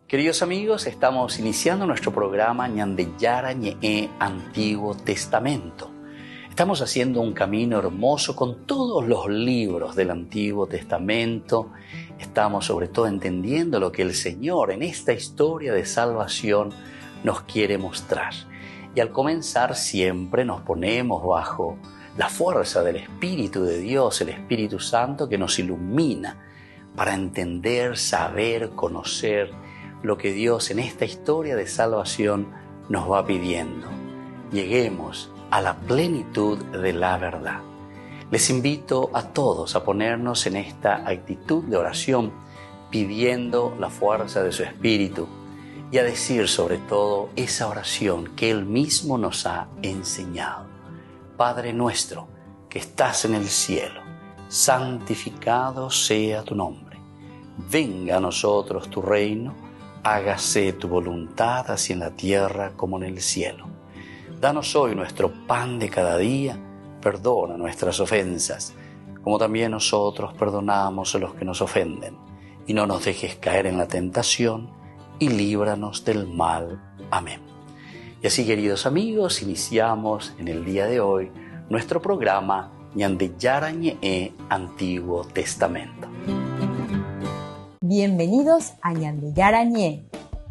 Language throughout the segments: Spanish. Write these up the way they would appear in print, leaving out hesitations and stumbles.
Queridos amigos, estamos iniciando nuestro programa Ñandeyara Ñe'e Antiguo Testamento. Estamos haciendo un camino hermoso con todos los libros del Antiguo Testamento. Estamos sobre todo entendiendo lo que el Señor en esta historia de salvación nos quiere mostrar. Y al comenzar siempre nos ponemos bajo la fuerza del Espíritu de Dios, el Espíritu Santo que nos ilumina para entender, saber, conocer lo que Dios en esta historia de salvación nos va pidiendo. Lleguemos a la plenitud de la verdad. Les invito a todos a ponernos en esta actitud de oración, pidiendo la fuerza de su Espíritu y a decir sobre todo esa oración que Él mismo nos ha enseñado. Padre nuestro que estás en el cielo, santificado sea tu nombre. Venga a nosotros tu reino, hágase tu voluntad así en la tierra como en el cielo. Danos hoy nuestro pan de cada día, perdona nuestras ofensas, como también nosotros perdonamos a los que nos ofenden. Y no nos dejes caer en la tentación, y líbranos del mal. Amén. Y así, queridos amigos, iniciamos en el día de hoy nuestro programa Ñandeyara Ñe'e Antiguo Testamento. Bienvenidos a Ñandeyara Ñe'e,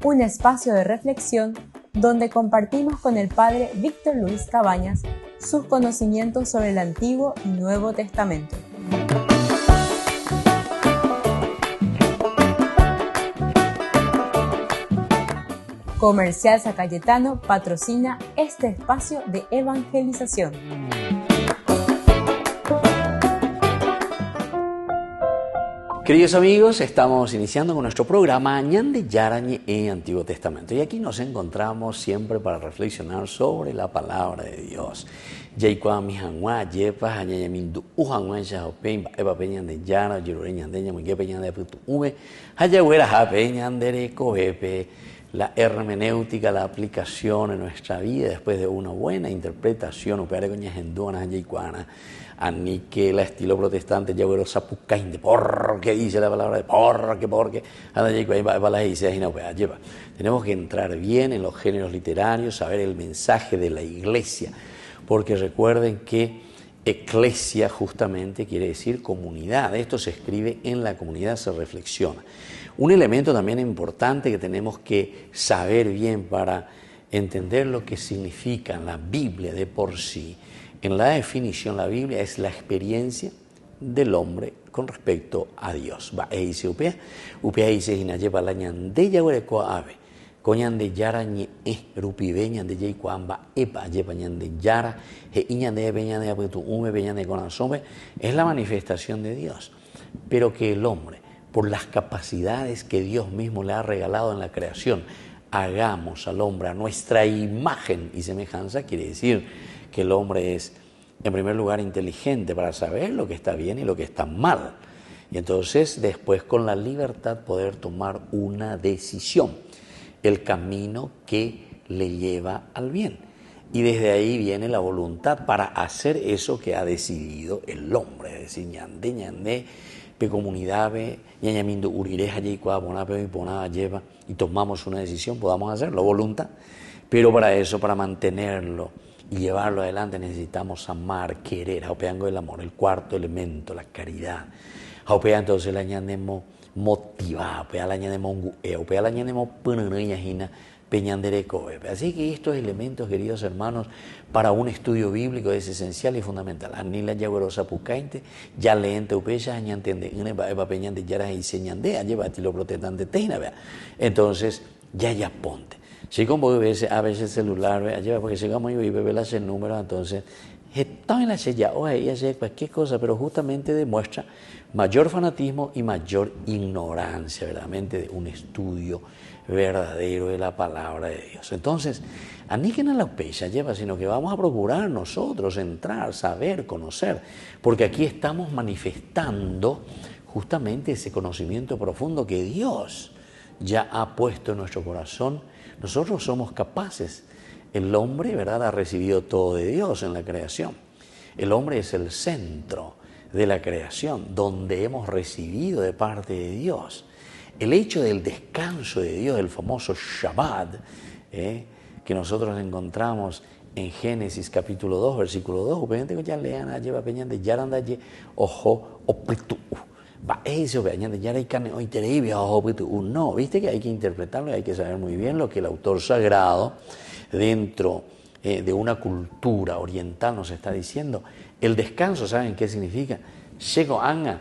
un espacio de reflexión donde compartimos con el Padre Víctor Luis Cabañas sus conocimientos sobre el Antiguo y Nuevo Testamento. Comercial San Cayetano patrocina este espacio de evangelización. Queridos amigos, estamos iniciando con nuestro programa Ñandeyara Ñe'e Antiguo Testamento y aquí nos encontramos siempre para reflexionar sobre la palabra de Dios. Yaikwami Hanwa, Yepa, Hayamindu, Uhanwa, Yahopen, Eva Peñandeyara, Yerure Ñandeña, Muye Peñande Putu Ume, Hayawera Jape, Ñandere Coepe. La hermenéutica, la aplicación en nuestra vida después de una buena interpretación, upare coña genduana, yaicuana, anique la estilo protestante, yagüero sapucain de porque dice la palabra de porque, anda yaicuana, va la dice, lleva. Tenemos que entrar bien en los géneros literarios, saber el mensaje de la iglesia, porque recuerden que eclesia justamente quiere decir comunidad. Esto se escribe en la comunidad, se reflexiona. Un elemento también importante que tenemos que saber bien para entender lo que significa la Biblia de por sí. En la definición, la Biblia es la experiencia del hombre con respecto a Dios. Va e dice upea dice hinayepa la ñandeya huerecoa ave. Coñandeyara ñe'e rupibe ñandeyei cuamba epa yepa ñandeyara he iñandeye peñandeye apetu ume peñandeye conasome. Es la manifestación de Dios, pero que el hombre, por las capacidades que Dios mismo le ha regalado en la creación, hagamos al hombre a nuestra imagen y semejanza, quiere decir que el hombre es, en primer lugar, inteligente para saber lo que está bien y lo que está mal. Y entonces, después, con la libertad, poder tomar una decisión, el camino que le lleva al bien. Y desde ahí viene la voluntad para hacer eso que ha decidido el hombre, es decir, ñandé, pe comunidad, ñañamindo urireja y cuabona, y ponada lleva, y tomamos una decisión, podamos hacerlo, voluntad. Pero para eso, para mantenerlo y llevarlo adelante, necesitamos amar, querer, jaupeango el amor, el cuarto elemento, la caridad. Jaupea entonces la ñandemo motivada, jaupea la ñandemo jaupea la ñandemo punanayajina, peñandereco. Así que estos elementos, queridos hermanos, para un estudio bíblico es esencial y fundamental. Anila yaguerosa pucainte, ya leente upeya, añantende, eva peñande yaras y señande, lleva tilo protestante teina, vea. Entonces, ya ponte. Si como a veces el celular, vea, lleva, porque llegamos y bebe las el número, entonces, está en la sella, oye, ella cualquier cosa, pero justamente demuestra mayor fanatismo y mayor ignorancia, verdaderamente, de un estudio verdadero de la palabra de Dios. Entonces, aniquen a la pecha lleva, sino que vamos a procurar nosotros entrar, saber, conocer, porque aquí estamos manifestando justamente ese conocimiento profundo que Dios ya ha puesto en nuestro corazón. Nosotros somos capaces. El hombre, ¿verdad?, ha recibido todo de Dios en la creación. El hombre es el centro de la creación, donde hemos recibido de parte de Dios El hecho del descanso de Dios, el famoso Shabbat, que nosotros encontramos en Génesis capítulo 2, versículo 2, obviamente ya lean allí, va peñando, ya anda allí, ojo, opritu. Va eso, vean, ya hay carne hoy terrible, ojo, no, viste que hay que interpretarlo y hay que saber muy bien lo que el autor sagrado dentro de una cultura oriental nos está diciendo. El descanso, ¿saben qué significa? Llego anga,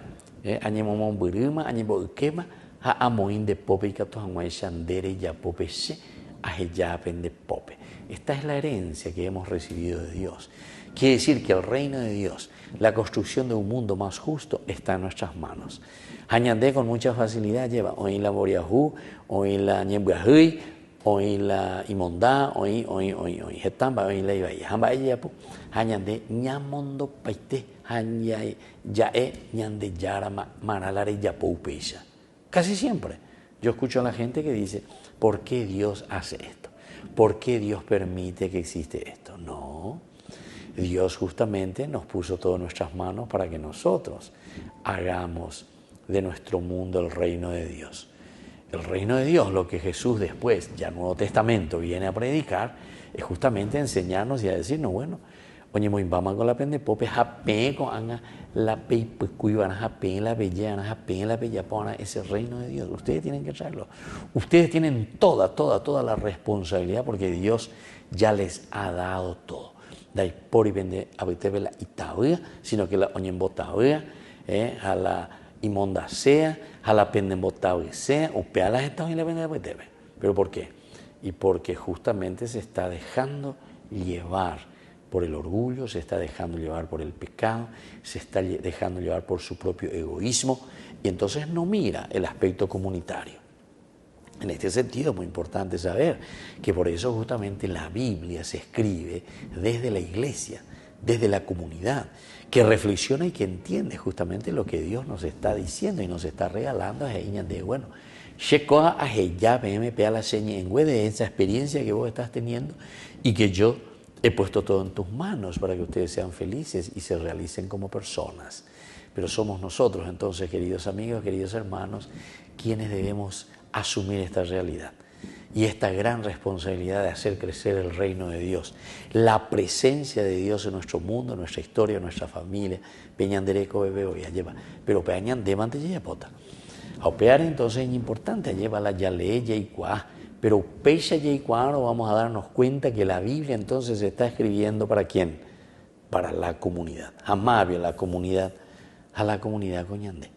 añemomon buruma, añeboquema, ha amoin de pope y cato amuay shandere ya pope se, ajeyapen de pope. Esta es la herencia que hemos recibido de Dios. Quiere decir que el reino de Dios, la construcción de un mundo más justo, está en nuestras manos. Añandé con mucha facilidad lleva hoy la boriajú, hoy la ñembuajuy, hoy la imondá, hoy hetamba, hoy la ibaya. Hamba ella pu, añandé ñamondo paite, añay yae ñande yara maralare yapoupeisha. Casi siempre yo escucho a la gente que dice, ¿por qué Dios hace esto? ¿Por qué Dios permite que existe esto? No, Dios justamente nos puso todo en nuestras manos para que nosotros hagamos de nuestro mundo el reino de Dios. El reino de Dios, lo que Jesús después, ya en el Nuevo Testamento, viene a predicar, es justamente enseñarnos y a decirnos, bueno, oye, muy vamos con la pende pope, jape con anga la pe cuivan jape la bellana, jape la bellapona, ese reino de Dios. Ustedes tienen que traerlo. Ustedes tienen toda la responsabilidad porque Dios ya les ha dado todo. Dai por y vende habitebe la itabea, sino que la oñembotabea, a la inmonda sea, a la pendembotabea sea, o pealas estados y la vende habitebe. ¿Pero por qué? Y porque justamente se está dejando llevar por el orgullo, se está dejando llevar por el pecado, se está dejando llevar por su propio egoísmo y entonces no mira el aspecto comunitario. En este sentido es muy importante saber que por eso justamente la Biblia se escribe desde la iglesia, desde la comunidad, que reflexiona y que entiende justamente lo que Dios nos está diciendo y nos está regalando a de bueno, checoa a ya PMP a la seña en web de esa experiencia que vos estás teniendo y que yo he puesto todo en tus manos para que ustedes sean felices y se realicen como personas. Pero somos nosotros entonces, queridos amigos, queridos hermanos, quienes debemos asumir esta realidad y esta gran responsabilidad de hacer crecer el reino de Dios, la presencia de Dios en nuestro mundo, en nuestra historia, en nuestra familia. Peñandereco bebé hoy lleva, pero peñan de mante ya pota. A opear entonces es importante, lleva la yale y cuá. Pero pecha y cuando vamos a darnos cuenta que la Biblia entonces se está escribiendo ¿para quién? Para la comunidad. Amable la comunidad, a la comunidad con Ñandé.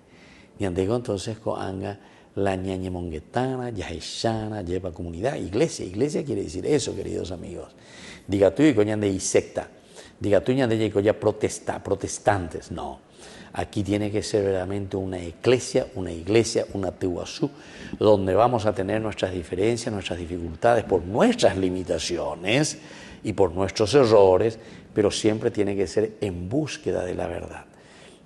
Ñandé entonces con anga la ñañe monguetana, yaishana, lleva comunidad, iglesia. Iglesia quiere decir eso, queridos amigos. Diga tú y con Ñandé y secta. Diga tú y Ñandé y con ya protestantes. No. Aquí tiene que ser verdaderamente una iglesia, una tehuazú, donde vamos a tener nuestras diferencias, nuestras dificultades por nuestras limitaciones y por nuestros errores, pero siempre tiene que ser en búsqueda de la verdad.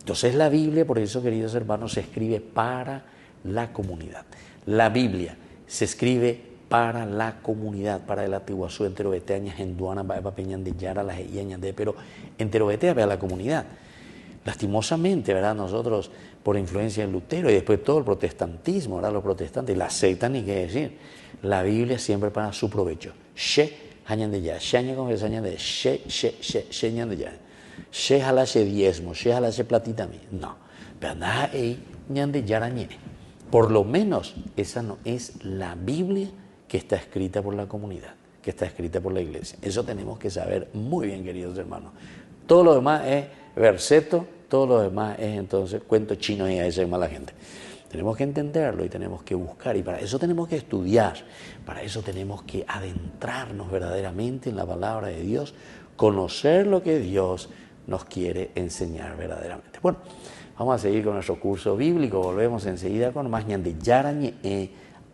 Entonces la Biblia, por eso, queridos hermanos, se escribe para la comunidad. La Biblia se escribe para la comunidad, para el Atihuazú, enterobeteañas, enduana, baeba peñan de yara, las iañas de, pero enterobetea para la comunidad. Lastimosamente, ¿verdad? Nosotros, por influencia de Lutero y después todo el protestantismo, ¿verdad? Los protestantes la secta, ni qué decir. La Biblia siempre para su provecho. She, hañan de ya, she, aña con esa aña de she, añan de ya. She, jala, she, diezmo, she, jala, she, platita, mi. No. Pero nada, ñan de yarañe. Por lo menos, esa no es la Biblia que está escrita por la comunidad, que está escrita por la iglesia. Eso tenemos que saber muy bien, queridos hermanos. Todo lo demás es verseto, todo lo demás es entonces cuento chino y a esa es mala gente. Tenemos que entenderlo y tenemos que buscar y para eso tenemos que estudiar, para eso tenemos que adentrarnos verdaderamente en la palabra de Dios, conocer lo que Dios nos quiere enseñar verdaderamente. Bueno, vamos a seguir con nuestro curso bíblico, volvemos enseguida con más ñande yarañe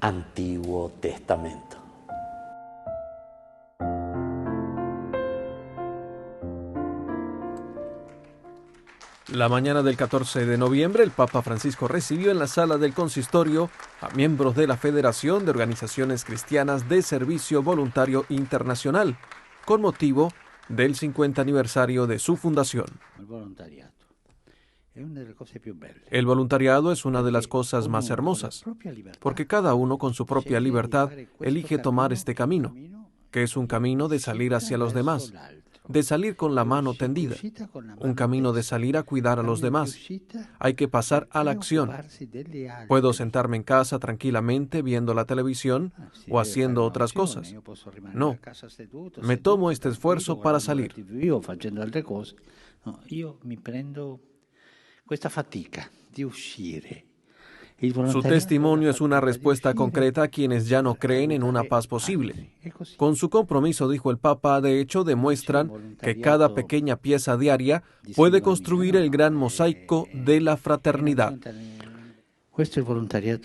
Antiguo Testamento. La mañana del 14 de noviembre, el Papa Francisco recibió en la sala del consistorio a miembros de la Federación de Organizaciones Cristianas de Servicio Voluntario Internacional, con motivo del 50 aniversario de su fundación. El voluntariato. El voluntariado es una de las cosas más hermosas, porque cada uno con su propia libertad elige tomar este camino, que es un camino de salir hacia los demás, de salir con la mano tendida, un camino de salir a cuidar a los demás. Hay que pasar a la acción. Puedo sentarme en casa tranquilamente viendo la televisión o haciendo otras cosas. No, me tomo este esfuerzo para salir. Su testimonio es una respuesta concreta a quienes ya no creen en una paz posible. Con su compromiso, dijo el Papa, de hecho demuestran que cada pequeña pieza diaria puede construir el gran mosaico de la fraternidad.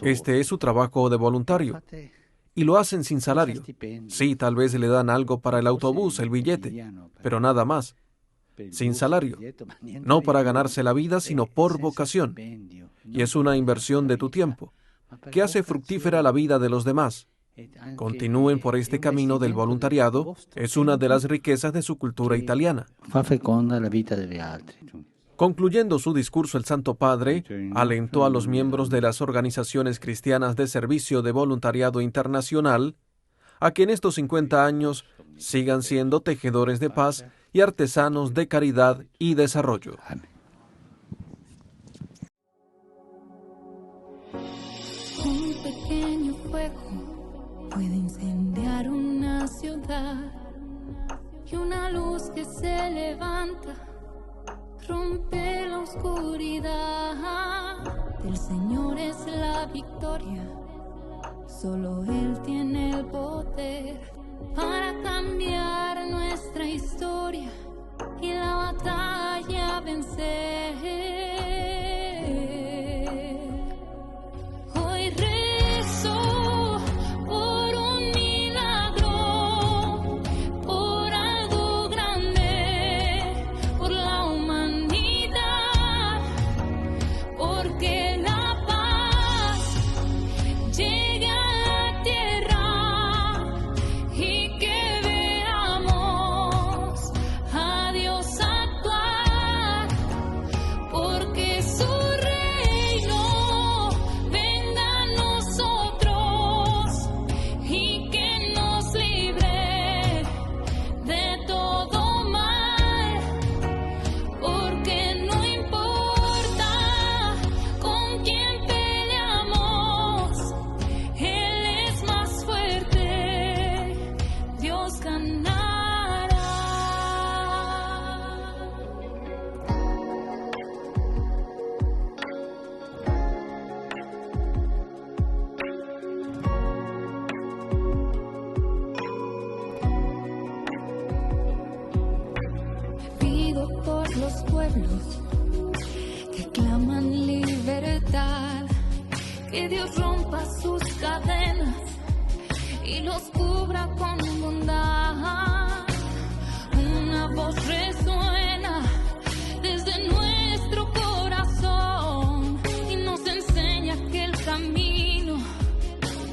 Este es su trabajo de voluntario. Y lo hacen sin salario. Sí, tal vez le dan algo para el autobús, el billete, pero nada más. Sin salario. No para ganarse la vida, sino por vocación. Y es una inversión de tu tiempo, que hace fructífera la vida de los demás. Continúen por este camino del voluntariado, es una de las riquezas de su cultura italiana. Concluyendo su discurso, el Santo Padre alentó a los miembros de las organizaciones cristianas de servicio de voluntariado internacional a que en estos 50 años sigan siendo tejedores de paz y artesanos de caridad y desarrollo. Un pequeño fuego puede incendiar una ciudad, y una luz que se levanta rompe la oscuridad. El Señor es la victoria, solo Él tiene el poder para cambiar nuestra historia y la batalla vencer. Hoy rezo por un milagro, por algo grande, por la humanidad, porque la paz llegue a la tierra y que veamos a Dios actuar, porque su reino venga a nosotros y que nos libre de todo mal, porque no importa con quién peleamos, Él es más fuerte, Dios ganará. Pido por los pueblos que claman libertad, que Dios rompa sus cadenas y los cubra con bondad. Una voz resuena desde nuestro corazón y nos enseña que el camino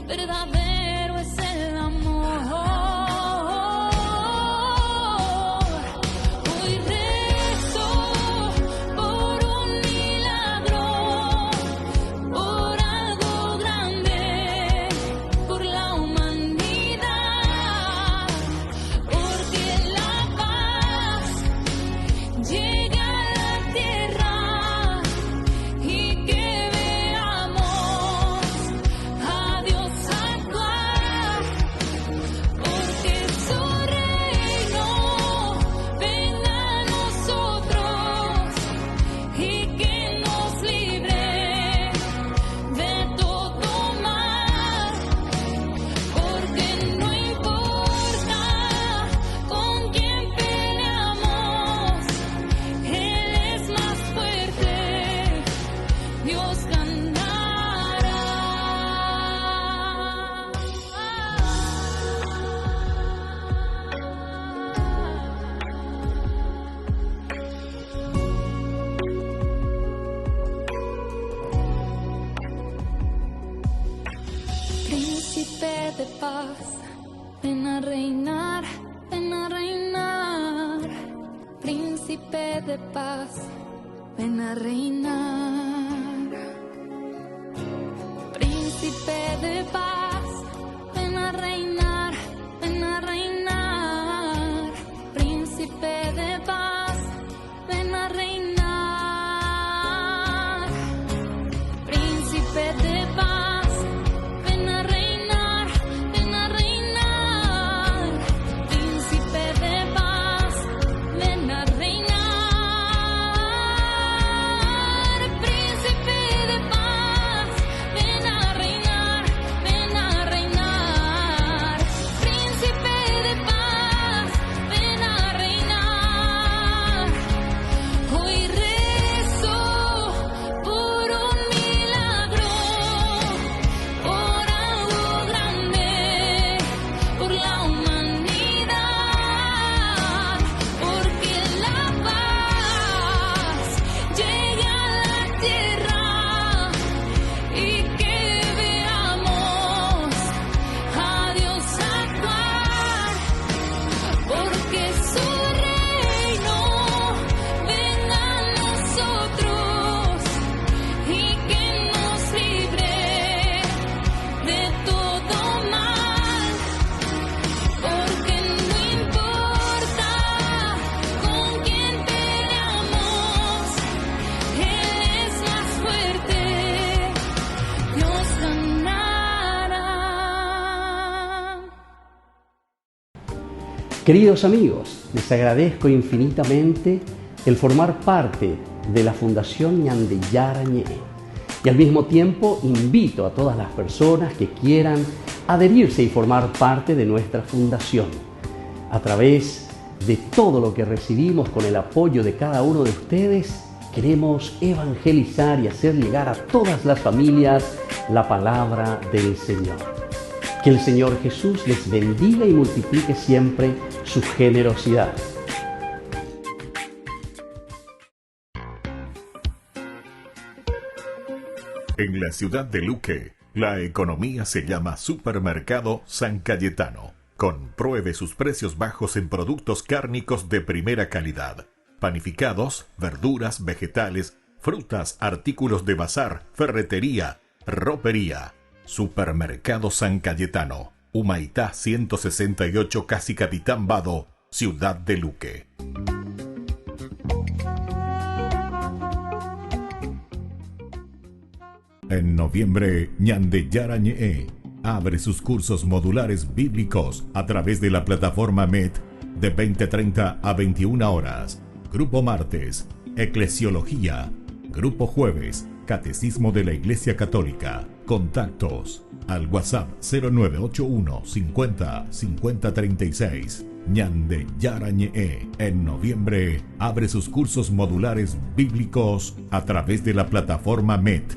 verdadero es el amor. Hoy rezo por un milagro, por algo grande, por la humanidad, porque la paz llegue a la tierra y que veamos a Dios actuar, porque su reino venga a nosotros y que nos libre de todo mal, porque no importa con quién peleamos, Él es más fuerte, Dios Príncipe de paz, ven a reinar, ven a reinar. Príncipe de paz, ven a reinar. Príncipe de paz, ven a reinar, ven a reinar. Príncipe de paz, ven a reinar. Príncipe de paz, ven a reinar, ven a reinar. Príncipe de paz, ven a reinar. Príncipe de paz, ven a reinar, ven a reinar. Príncipe de paz, ven a reinar. Hoy rezo por un milagro, por algo grande, por la humanidad, porque la paz llegue a la tierra y que veamos a Dios actuar, porque su reino venga a nosotros y que nos libre de todo mal, porque no importa con quién peleamos, Él es más fuerte, Dios ganará. Queridos amigos, les agradezco infinitamente el formar parte de la Fundación Ñande Yarañe y al mismo tiempo invito a todas las personas que quieran adherirse y formar parte de nuestra fundación. A través de todo lo que recibimos con el apoyo de cada uno de ustedes, queremos evangelizar y hacer llegar a todas las familias la palabra del Señor. Que el Señor Jesús les bendiga y multiplique siempre su generosidad. En la ciudad de Luque, la economía se llama Supermercado San Cayetano. Compruebe sus precios bajos en productos cárnicos de primera calidad. Panificados, verduras, vegetales, frutas, artículos de bazar, ferretería, ropería. Supermercado San Cayetano, Humaitá 168, Casi Capitán Vado, Ciudad de Luque. En noviembre, Ñande Yarañe abre sus cursos modulares bíblicos a través de la plataforma MET de 20:30 a 21 horas. Grupo martes, Eclesiología. Grupo jueves, Catecismo de la Iglesia Católica. Contactos al WhatsApp 0981 50 50 36. Ñande Yarañe en noviembre abre sus cursos modulares bíblicos a través de la plataforma MET.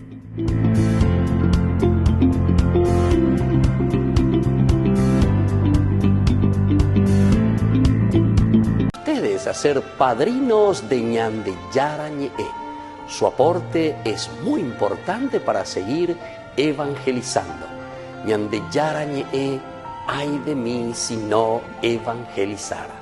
Ustedes a ser padrinos de Ñande Yarañe. Su aporte es muy importante para seguir evangelizando. Ñande Yarañe, ay de mí si no evangelizara.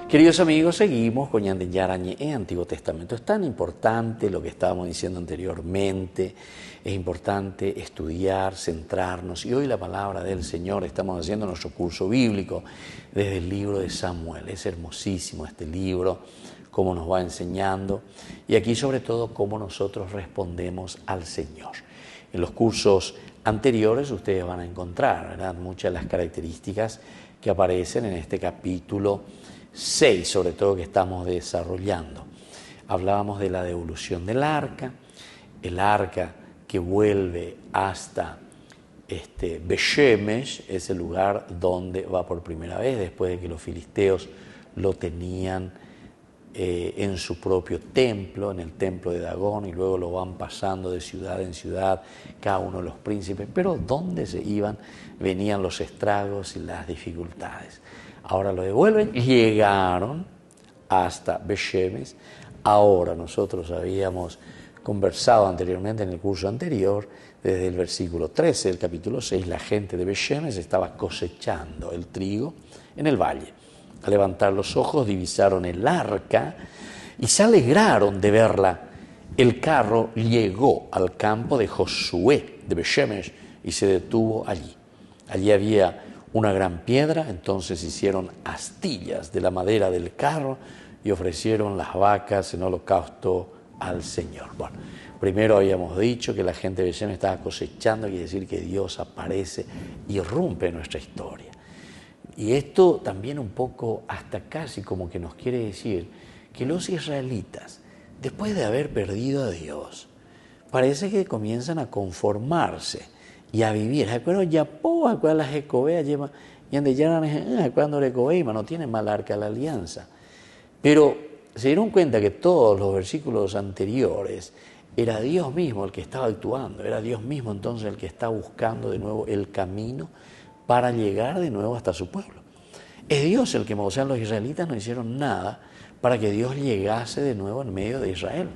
Queridos amigos, seguimos con Ñande Yarañe, Antiguo Testamento. Es tan importante lo que estábamos diciendo anteriormente, es importante estudiar, centrarnos. Y hoy la palabra del Señor, estamos haciendo nuestro curso bíblico desde el libro de Samuel. Es hermosísimo este libro, cómo nos va enseñando. Y aquí sobre todo, cómo nosotros respondemos al Señor. En los cursos anteriores ustedes van a encontrar, ¿verdad?, muchas de las características que aparecen en este capítulo 6, sobre todo, que estamos desarrollando. Hablábamos de la devolución del arca, el arca que vuelve hasta Beshemesh es el lugar donde va por primera vez, después de que los filisteos lo tenían en su propio templo, en el templo de Dagón, y luego lo van pasando de ciudad en ciudad, cada uno de los príncipes, pero donde se iban venían los estragos y las dificultades. Ahora lo devuelven, llegaron hasta Beshemesh. Ahora nosotros habíamos conversado anteriormente en el curso anterior, desde el versículo 13 del capítulo 6, la gente de Beshemesh estaba cosechando el trigo en el valle. Al levantar los ojos divisaron el arca y se alegraron de verla. El carro llegó al campo de Josué de Beshemesh y se detuvo allí. Allí había una gran piedra, entonces hicieron astillas de la madera del carro y ofrecieron las vacas en holocausto al Señor. Bueno, primero habíamos dicho que la gente de Beshemesh estaba cosechando, quiere decir que Dios aparece y irrumpe en nuestra historia. Y esto también un poco, hasta casi como que nos quiere decir que los israelitas, después de haber perdido a Dios, parece que comienzan a conformarse y a vivir. ¿Acuerdan? Ya acuerdan las Jecobeas llevan, y ande ya cuando Jecobeima no tiene mal arca la alianza. Pero se dieron cuenta que todos los versículos anteriores era Dios mismo el que estaba actuando, era Dios mismo entonces el que está buscando de nuevo el camino para llegar de nuevo hasta su pueblo. Es Dios el que, o sea, los israelitas no hicieron nada para que Dios llegase de nuevo en medio de Israel.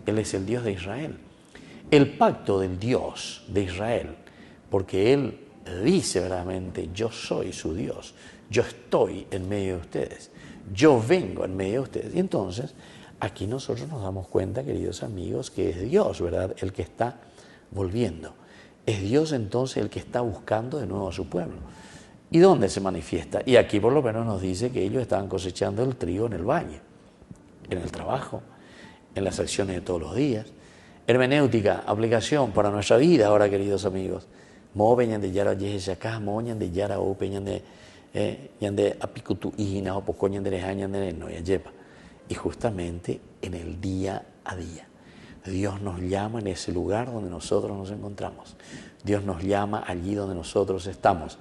Él es el Dios de Israel. El pacto del Dios de Israel, porque Él dice verdaderamente, yo soy su Dios, yo estoy en medio de ustedes, yo vengo en medio de ustedes. Y entonces, aquí nosotros nos damos cuenta, queridos amigos, que es Dios, ¿verdad?, el que está volviendo. Es Dios entonces el que está buscando de nuevo a su pueblo. ¿Y dónde se manifiesta? Y aquí por lo menos nos dice que ellos estaban cosechando el trigo en el valle, en el trabajo, en las acciones de todos los días. Hermenéutica, aplicación para nuestra vida ahora, queridos amigos. Mo peñan de yara yeje acá, moñan de yara o peñan de apicutu ijina o pocoñan de rejañan de no ya lleva. Y justamente en el día a día. Dios nos llama en ese lugar donde nosotros nos encontramos. Dios nos llama allí donde nosotros estamos.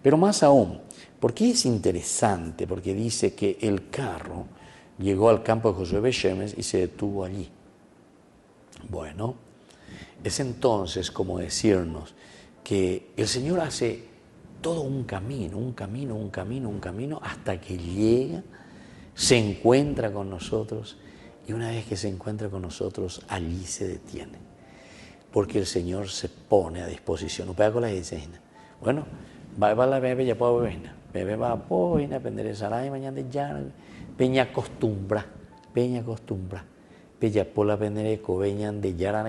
Pero más aún, ¿por qué es interesante? Porque dice que el carro llegó al campo de Josué Beshemesh y se detuvo allí. Bueno, es entonces como decirnos que el Señor hace todo un camino, hasta que llega, se encuentra con nosotros. Y una vez que se encuentra con nosotros, allí se detiene. Porque el Señor se pone a disposición. Bueno, va a la bebé ya puedo beber. Bebé va a poder aprender a y mañana ya. Peña acostumbra. Peña por la pendereco, veñan de ya.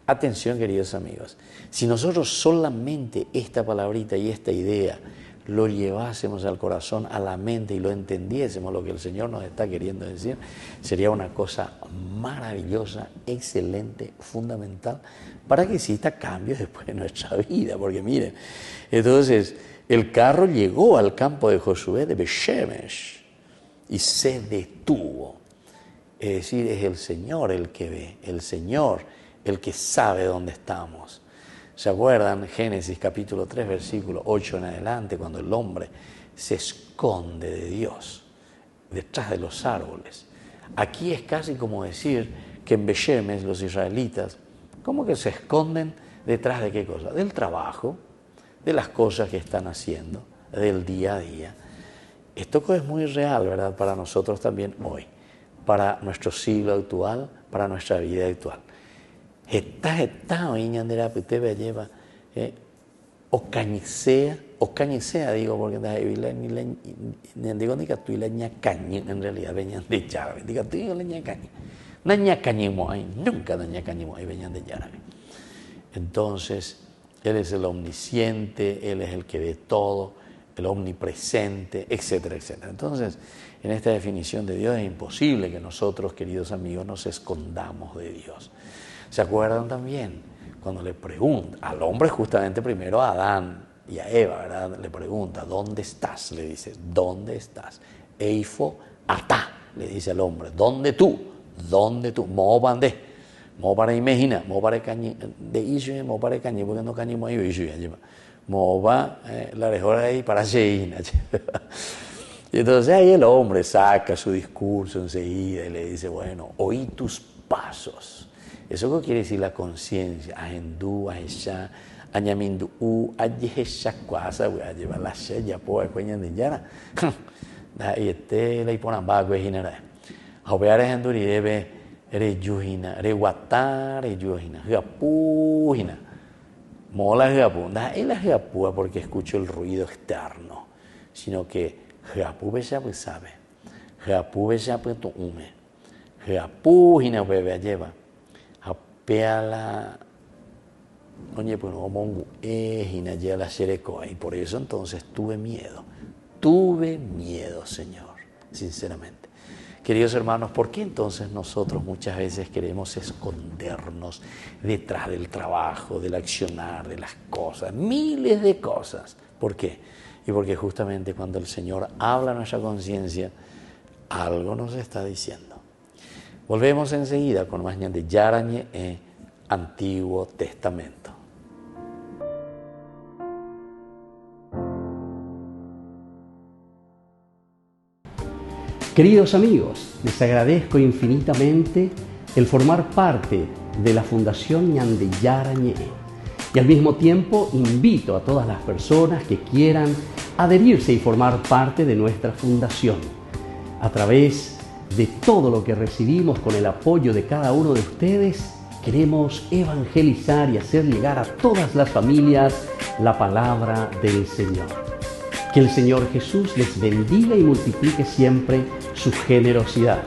Atención, queridos amigos. Si nosotros solamente esta palabrita y esta idea lo llevásemos al corazón, a la mente y lo entendiésemos lo que el Señor nos está queriendo decir, sería una cosa maravillosa, excelente, fundamental, para que exista cambios después de nuestra vida. Porque miren, entonces el carro llegó al campo de Josué de Beshemesh y se detuvo. Es decir, es el Señor el que ve, el Señor el que sabe dónde estamos. ¿Se acuerdan? Génesis capítulo 3, versículo 8 en adelante, cuando el hombre se esconde de Dios detrás de los árboles. Aquí es casi como decir que en Beshemesh los israelitas, ¿cómo que se esconden detrás de qué cosa? Del trabajo, de las cosas que están haciendo, del día a día. Esto es muy real, ¿verdad? Para nosotros también hoy, para nuestro siglo actual, para nuestra vida actual. O cañicea, digo, porque en realidad venían de Yarabe. Digo, tú leña cañi. Naña cañimoy, nunca naña cañimoy venían de Yarabe. Entonces, Él es el omnisciente, Él es el que ve todo, el omnipresente, etcétera, etcétera. Entonces, en esta definición de Dios es imposible que nosotros, queridos amigos, nos escondamos de Dios. ¿Se acuerdan también? Cuando le pregunta al hombre, justamente primero a Adán y a Eva, ¿verdad? Le pregunta, ¿dónde estás? Le dice, ¿dónde estás? Eifo atá, le dice al hombre, ¿dónde tú? ¿Dónde tú? Mo bandé. mo para imagina, mo para cañi, de isue, mo para cañi, porque no cañi mo isue, mo va la mejor ahí para lleina. Y entonces ahí el hombre saca su discurso enseguida y le dice, bueno, oí tus pasos. ¿Eso qué quiere decir la conciencia? Ahendú, ahisha, añamindu, ayesha, cuasa, lleva la sella, poa, cueña de yara. Y la iponamba, cuejinera. Jovear ahenduri debe reyuhina, reguatá, reyuhina, japuhina. Mola japu, él es japúa porque escucho el ruido externo, sino que japu besapu sabe, japu besapu tu ume, japu hina bebe lleva, japeala, oye pues no mongu hina lleva la xerecoa, y por eso entonces tuve miedo, Señor, sinceramente. Queridos hermanos, ¿por qué entonces nosotros muchas veces queremos escondernos detrás del trabajo, del accionar, de las cosas, miles de cosas? ¿Por qué? Y porque justamente cuando el Señor habla a nuestra conciencia, algo nos está diciendo. Volvemos enseguida con más de Yarañe Antiguo Testamento. Queridos amigos, les agradezco infinitamente el formar parte de la Fundación Ñande Yarañe y al mismo tiempo invito a todas las personas que quieran adherirse y formar parte de nuestra fundación. A través de todo lo que recibimos con el apoyo de cada uno de ustedes, queremos evangelizar y hacer llegar a todas las familias la palabra del Señor. Que el Señor Jesús les bendiga y multiplique siempre su generosidad.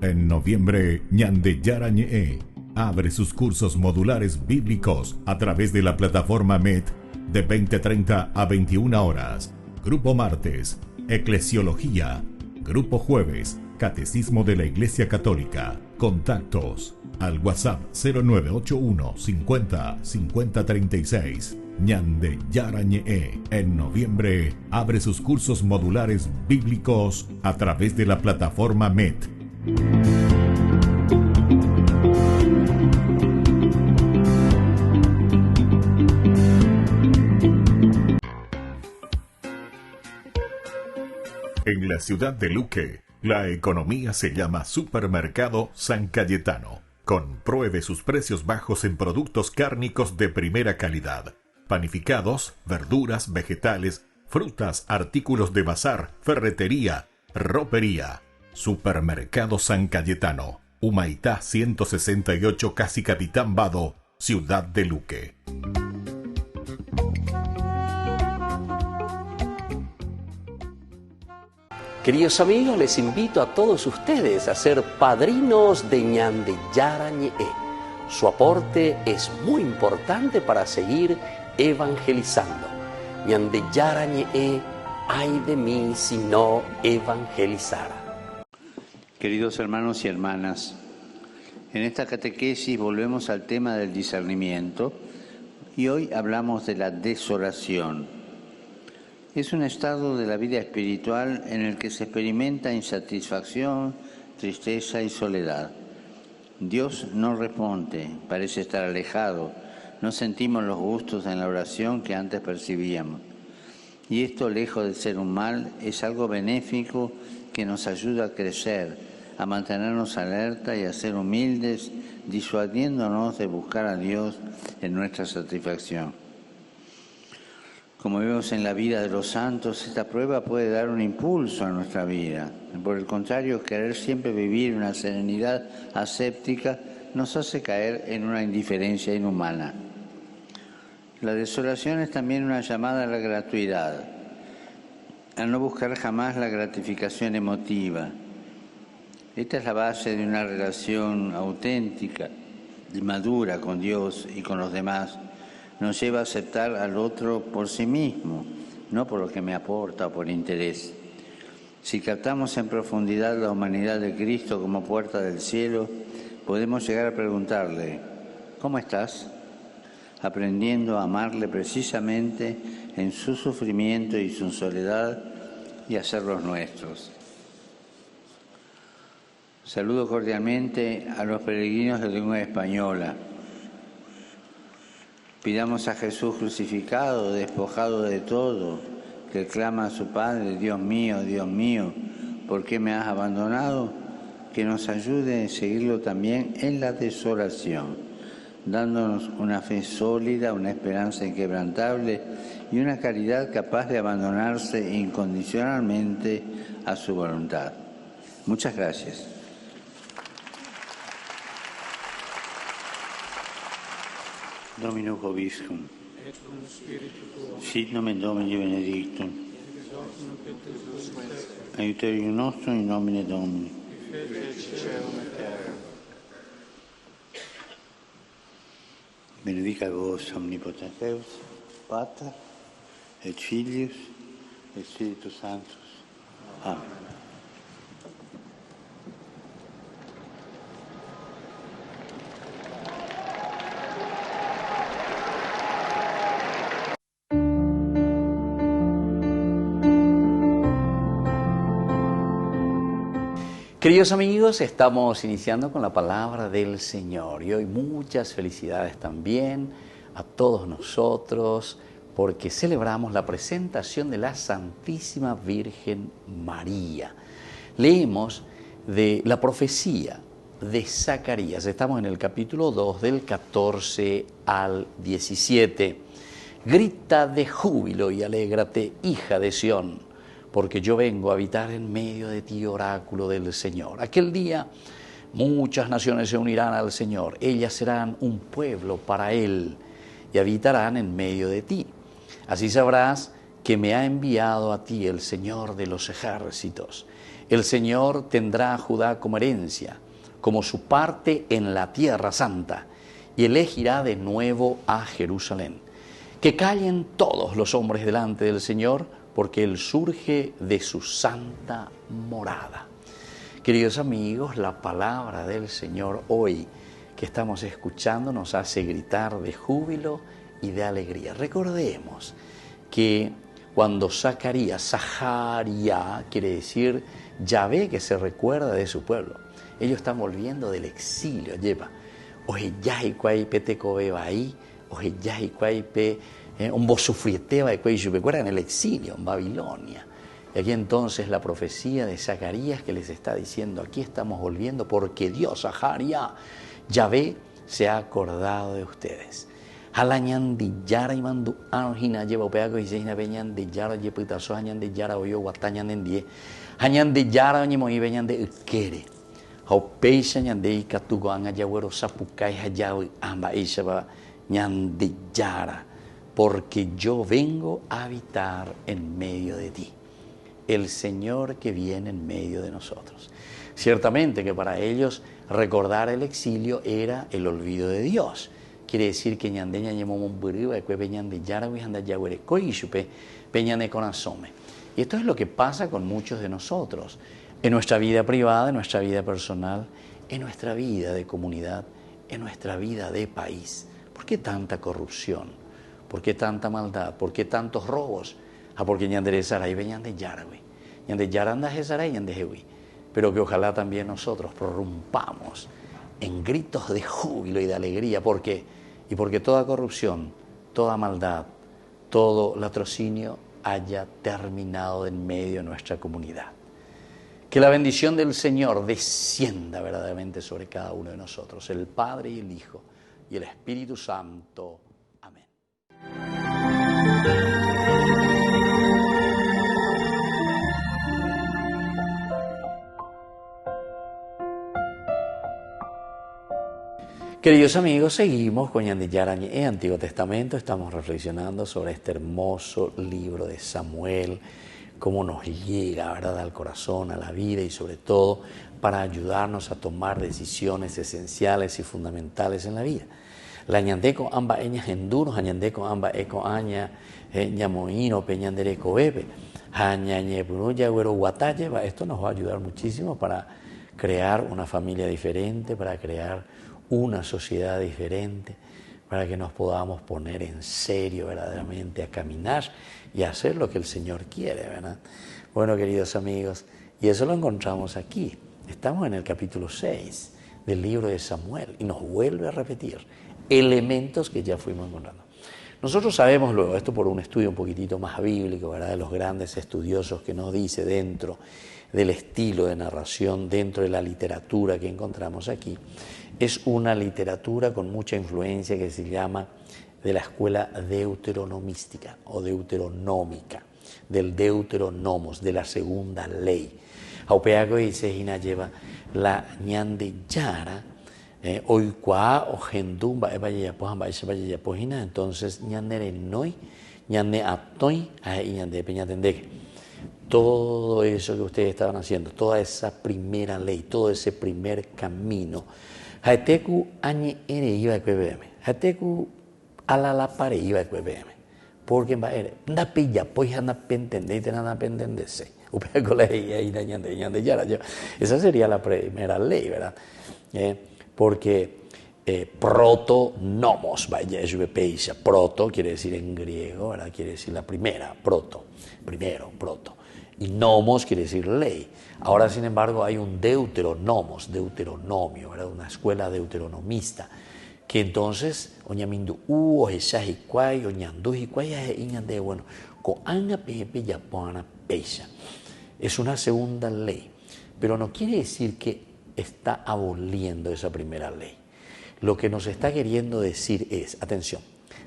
En noviembre, Ñande Yarañe abre sus cursos modulares bíblicos a través de la plataforma MET de 20:30 a 21 horas. Grupo martes, Eclesiología. Grupo jueves, Catecismo de la Iglesia Católica. Contactos al WhatsApp 0981 50 50 36. Ñande Yarañe en noviembre abre sus cursos modulares bíblicos a través de la plataforma MET. En la ciudad de Luque, la economía se llama Supermercado San Cayetano. Compruebe sus precios bajos en productos cárnicos de primera calidad. Panificados, verduras, vegetales, frutas, artículos de bazar, ferretería, ropería. Supermercado San Cayetano, Humaitá 168, Casi Capitán Vado, Ciudad de Luque. Queridos amigos, les invito a todos ustedes a ser padrinos de Ñande Yarañe. Su aporte es muy importante para seguir evangelizando. Ñande Yarañe, ay de mí si no evangelizara. Queridos hermanos y hermanas, en esta catequesis volvemos al tema del discernimiento y hoy hablamos de la desoración. Es un estado de la vida espiritual en el que se experimenta insatisfacción, tristeza y soledad. Dios no responde, parece estar alejado, no sentimos los gustos en la oración que antes percibíamos. Y esto, lejos de ser un mal, es algo benéfico que nos ayuda a crecer, a mantenernos alerta y a ser humildes, disuadiéndonos de buscar a Dios en nuestra satisfacción. Como vemos en la vida de los santos, esta prueba puede dar un impulso a nuestra vida. Por el contrario, querer siempre vivir una serenidad ascética nos hace caer en una indiferencia inhumana. La desolación es también una llamada a la gratuidad. a no buscar jamás la gratificación emotiva. Esta es la base de una relación auténtica y madura con Dios y con los demás. Nos lleva a aceptar al otro por sí mismo, no por lo que me aporta o por interés. Si captamos en profundidad la humanidad de Cristo como puerta del cielo, podemos llegar a preguntarle, ¿cómo estás? Aprendiendo a amarle precisamente en su sufrimiento y su soledad y hacerlos nuestros. Saludo cordialmente a los peregrinos de lengua española. Pidamos a Jesús crucificado, despojado de todo, que clama a su Padre, Dios mío, ¿por qué me has abandonado? Que nos ayude a seguirlo también en la desolación, dándonos una fe sólida, una esperanza inquebrantable y una caridad capaz de abandonarse incondicionalmente a su voluntad. Muchas gracias. Dominus vobiscum. Sit nomen Domini benedictum. Aiuterium nostrum in nomine Domini. Benedicat vos omnipotens Deus, Pater, et Filius, et Spiritus Sanctus. Amen. Queridos amigos, estamos iniciando con la palabra del Señor y hoy muchas felicidades también a todos nosotros porque celebramos la presentación de la Santísima Virgen María. Leemos de la profecía de Zacarías, estamos en el capítulo 2 del 14 al 17. Grita de júbilo y alégrate, hija de Sión, porque yo vengo a habitar en medio de ti, oráculo del Señor. Aquel día muchas naciones se unirán al Señor, ellas serán un pueblo para Él y habitarán en medio de ti. Así sabrás que me ha enviado a ti el Señor de los ejércitos. El Señor tendrá a Judá como herencia, como su parte en la tierra santa, y elegirá de nuevo a Jerusalén. Que callen todos los hombres delante del Señor, porque Él surge de su santa morada. Queridos amigos, la palabra del Señor hoy que estamos escuchando nos hace gritar de júbilo y de alegría. Recordemos que cuando Zacarías quiere decir Yahvé que se recuerda de su pueblo. Ellos están volviendo del exilio. Lleva, oye, yahi cuay pete cobeba ahí, oye, yahi cuay pe un vos sufrieteba de cuello, recuerdan el exilio en Babilonia. Y aquí entonces la profecía de Zacarías que les está diciendo, aquí estamos volviendo porque Dios, Zacarías, Yahvé, se ha acordado de ustedes. Halañan de yara y mandu arjina lleva peago y seina peñan de yara y putazo hañan de yara oyo guatañan en die hañan de yara y moi peñan de ukere hau peisa ñan de ikatugo anga yawero sapukai hayawi amba ishaba ñan de yara, porque yo vengo a habitar en medio de ti, el Señor que viene en medio de nosotros. Ciertamente que para ellos recordar el exilio era el olvido de Dios. Quiere decir que ñandeña ñemomon buriba que peñan de yarawi anda yawere koishupe peñan de corazome. Y esto es lo que pasa con muchos de nosotros en nuestra vida privada, en nuestra vida personal, en nuestra vida de comunidad, en nuestra vida de país. ¿Por qué tanta corrupción? ¿Por qué tanta maldad? ¿Por qué tantos robos? Porque ñandere saray veñan de yarawi, ñande yaranda jesaray ñande jewi. Pero que ojalá también nosotros prorrumpamos en gritos de júbilo y de alegría, porque toda corrupción, toda maldad, todo latrocinio haya terminado en medio de nuestra comunidad. Que la bendición del Señor descienda verdaderamente sobre cada uno de nosotros, el Padre y el Hijo y el Espíritu Santo. Amén. Queridos amigos, seguimos con Ñande Yarañe, Antiguo Testamento. Estamos reflexionando sobre este hermoso libro de Samuel, cómo nos llega, ¿verdad?, al corazón, a la vida y sobre todo para ayudarnos a tomar decisiones esenciales y fundamentales en la vida. La ñandeko amba eña enduro, ñandeko amba eco aña ñamoino peñandereco bebe, añañe bruya güero guataye. Esto nos va a ayudar muchísimo para crear una familia diferente, para crear una sociedad diferente, para que nos podamos poner en serio verdaderamente a caminar y a hacer lo que el Señor quiere, ¿verdad? Bueno, queridos amigos, y eso lo encontramos aquí. Estamos en el capítulo 6 del libro de Samuel y nos vuelve a repetir elementos que ya fuimos encontrando. Nosotros sabemos luego, esto por un estudio un poquitito más bíblico, ¿verdad?, de los grandes estudiosos, que nos dice dentro del estilo de narración, dentro de la literatura que encontramos aquí, es una literatura con mucha influencia que se llama de la escuela deuteronomística o deuteronómica, del deuteronomos, de la segunda ley. Aupeago dice Hina lleva la ñande yara, oikua o gendumba evayapohamba evayapohina, entonces ñandere noi, ñande atoi, y ñande peñatendeke. Todo eso que ustedes estaban haciendo, toda esa primera ley, todo ese primer camino, Hateku añe ere iba a QBM, Hateku ala la pare iba a QBM, porque va a ir, na pilla, pues anda pentende, te nada pendenderse. Esa sería la primera ley, ¿verdad? Porque proto-nomos, proto quiere decir en griego, ¿verdad?, quiere decir la primera, proto, primero, proto. Y nomos quiere decir ley. Ahora, sin embargo, hay un deuteronomos, deuteronomio, ¿verdad?, una escuela deuteronomista, que entonces, oñamindu o esajicuay, oñandujicuay, iñande, bueno, coanga pepe yapona peisa. Es una segunda ley, pero no quiere decir que está aboliendo esa primera ley. Lo que nos está queriendo decir es, atención,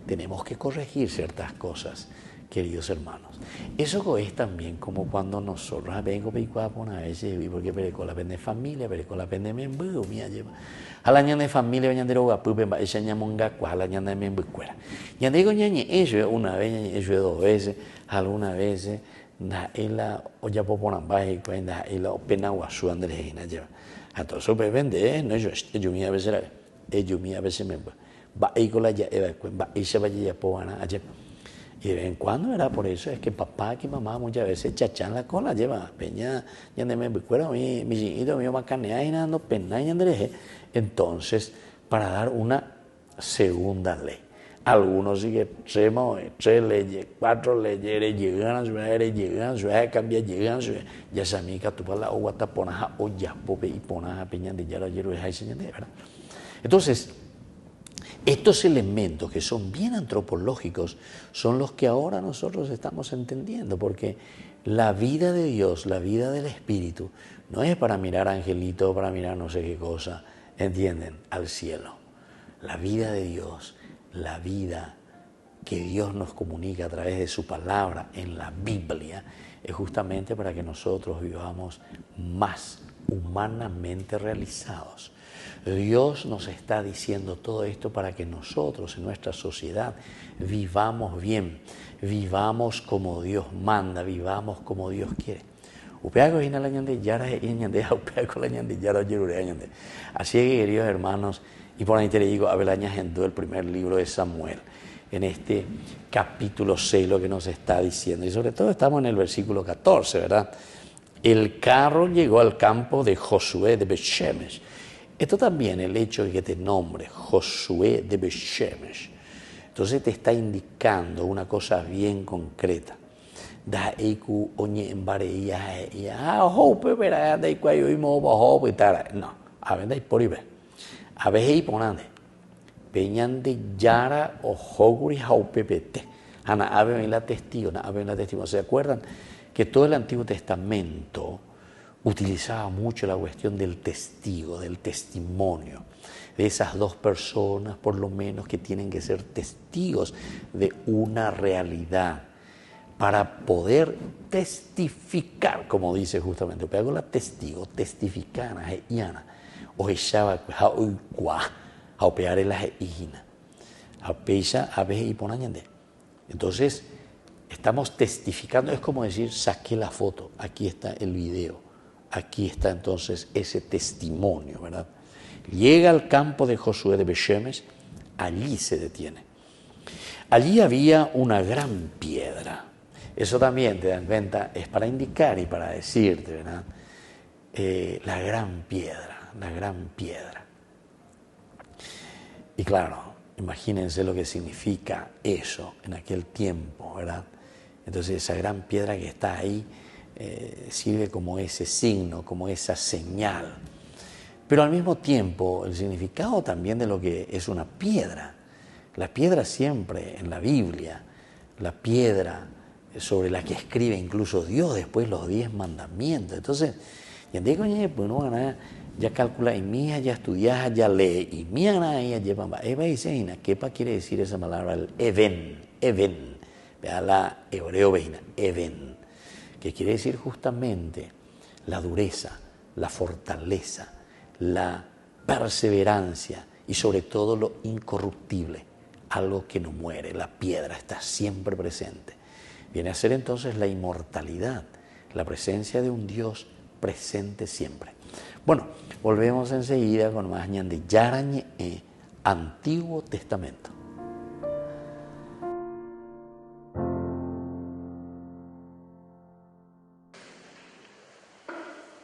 tenemos que corregir ciertas cosas, queridos hermanos. Eso es también como cuando nosotros vengo a veces, porque pereco la pende familia, pereco la pende membu, mía lleva. A la ñana de familia, ñana de roga, pupe, esa ñamonga, a la ñana de membu, cuera. Ya digo ñañe, eso una vez, eso dos veces, algunas veces. Na ela oya poponan baje cuenta ela opena guasu andres hina lleva a todo eso vende no yo mía a veces me va y con la ya va y se vaya ya pobana ayer y de vez en cuando era por eso es que papá y mamá muchas veces chachan la cola lleva peña ya me recuerda mi hijito mío macanea y nada pena y andres. Entonces para dar una segunda ley. Algunos siguen tres leyes, 4 leyes, llegan, cambian, ya se amiga tu para la agua taponaja o ya pope y ponaja peña de yara yero es ahí ¿verdad? Entonces, estos elementos que son bien antropológicos son los que ahora nosotros estamos entendiendo, porque la vida de Dios, la vida del Espíritu, no es para mirar angelito, para mirar no sé qué cosa, ¿entienden? Al cielo. La vida de Dios, la vida que Dios nos comunica a través de su palabra en la Biblia, es justamente para que nosotros vivamos más humanamente realizados. Dios nos está diciendo todo esto para que nosotros en nuestra sociedad vivamos bien, vivamos como Dios manda, vivamos como Dios quiere. Así que, queridos hermanos, y por ahí te le digo, Abelañas en todo el primer libro de Samuel, en este capítulo 6, lo que nos está diciendo. Y sobre todo estamos en el versículo 14, ¿verdad? El carro llegó al campo de Josué de Bet-Shemesh. Esto también, el hecho de que te nombre Josué de Bet-Shemesh, entonces te está indicando una cosa bien concreta. Da eiku oñe embareía ya hope verá da eiku yo imo bajo y tal. No, a ver dai por ibe. A veces y ponande. Peñan de yara o hoguri haupepete. Ana ave la testigo, na ave la testigo. ¿Se acuerdan que todo el Antiguo Testamento utilizaba mucho la cuestión del testigo, del testimonio, de esas dos personas por lo menos que tienen que ser testigos de una realidad para poder testificar, como dice justamente, pero la testigo, testificar, o echaba a opear en la hijina, a peisa a veces y ponañande. Entonces estamos testificando, es como decir, saqué la foto, aquí está el video, aquí está entonces ese testimonio, ¿verdad? Llega al campo de Josué de Bet-Shemesh, allí se detiene. Allí había una gran piedra. Eso también, te dan cuenta, es para indicar y para decirte, ¿verdad? La gran piedra, la gran piedra. Y claro, imagínense lo que significa eso en aquel tiempo, ¿verdad? Entonces esa gran piedra que está ahí sirve como ese signo, como esa señal. Pero al mismo tiempo el significado también de lo que es una piedra. La piedra siempre en la Biblia, la piedra sobre la que escribe incluso Dios después los 10 mandamientos. Entonces, ya calcula, y mía ya estudias, ya lee, y mía ya lleva, Eva dice, ¿qué quiere decir esa palabra? El even, vea la hebreo veina, even, que quiere decir justamente la dureza, la fortaleza, la perseverancia y sobre todo lo incorruptible, algo que no muere, la piedra está siempre presente. Viene a ser entonces la inmortalidad, la presencia de un Dios presente siempre. Bueno, volvemos enseguida con más ñande Yarañe, Antiguo Testamento.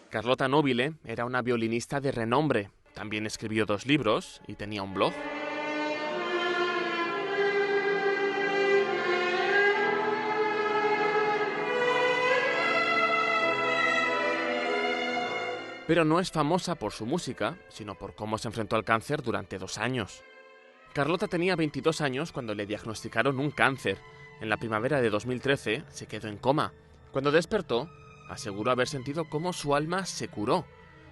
Carlota Nobile era una violinista de renombre. También escribió 2 libros y tenía un blog. Pero no es famosa por su música, sino por cómo se enfrentó al cáncer durante 2 años. Carlota tenía 22 años cuando le diagnosticaron un cáncer. En la primavera de 2013 se quedó en coma. Cuando despertó, aseguró haber sentido cómo su alma se curó.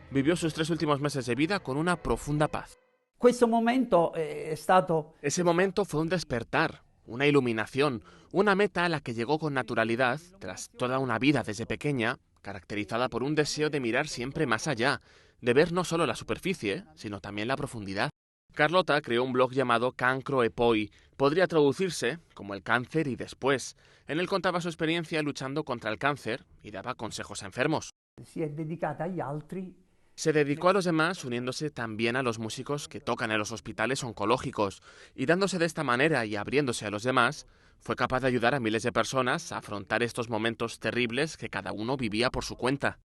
Vivió sus 3 últimos meses de vida con una profunda paz. Ese momento fue un despertar, una iluminación, una meta a la que llegó con naturalidad tras toda una vida desde pequeña, caracterizada por un deseo de mirar siempre más allá, de ver no solo la superficie, sino también la profundidad. Carlota creó un blog llamado Cancro e Poi. Podría traducirse como el cáncer y después. En él contaba su experiencia luchando contra el cáncer y daba consejos a enfermos. Se dedicó a los demás uniéndose también a los músicos que tocan en los hospitales oncológicos y dándose de esta manera y abriéndose a los demás, fue capaz de ayudar a miles de personas a afrontar estos momentos terribles que cada uno vivía por su cuenta.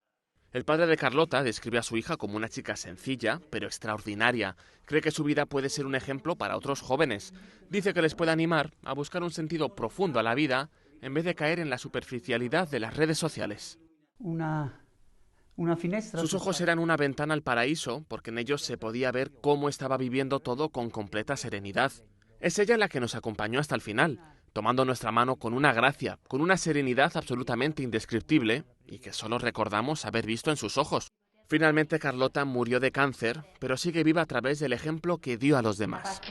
El padre de Carlota describe a su hija como una chica sencilla, pero extraordinaria. Cree que su vida puede ser un ejemplo para otros jóvenes. Dice que les puede animar a buscar un sentido profundo a la vida en vez de caer en la superficialidad de las redes sociales. Sus ojos eran una ventana al paraíso porque en ellos se podía ver cómo estaba viviendo todo con completa serenidad. Es ella la que nos acompañó hasta el final, tomando nuestra mano con una gracia, con una serenidad absolutamente indescriptible y que solo recordamos haber visto en sus ojos. Finalmente Carlota murió de cáncer, pero sigue viva a través del ejemplo que dio a los demás.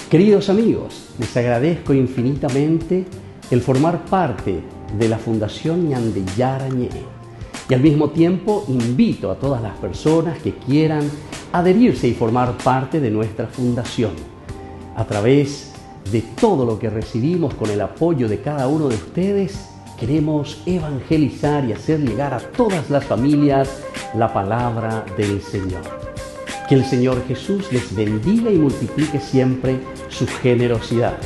Queridos amigos, les agradezco infinitamente el formar parte de la Fundación ñande Yarañe y al mismo tiempo invito a todas las personas que quieran adherirse y formar parte de nuestra fundación. A través de todo lo que recibimos con el apoyo de cada uno de ustedes, queremos evangelizar y hacer llegar a todas las familias la palabra del Señor. Que el Señor Jesús les bendiga y multiplique siempre su generosidad.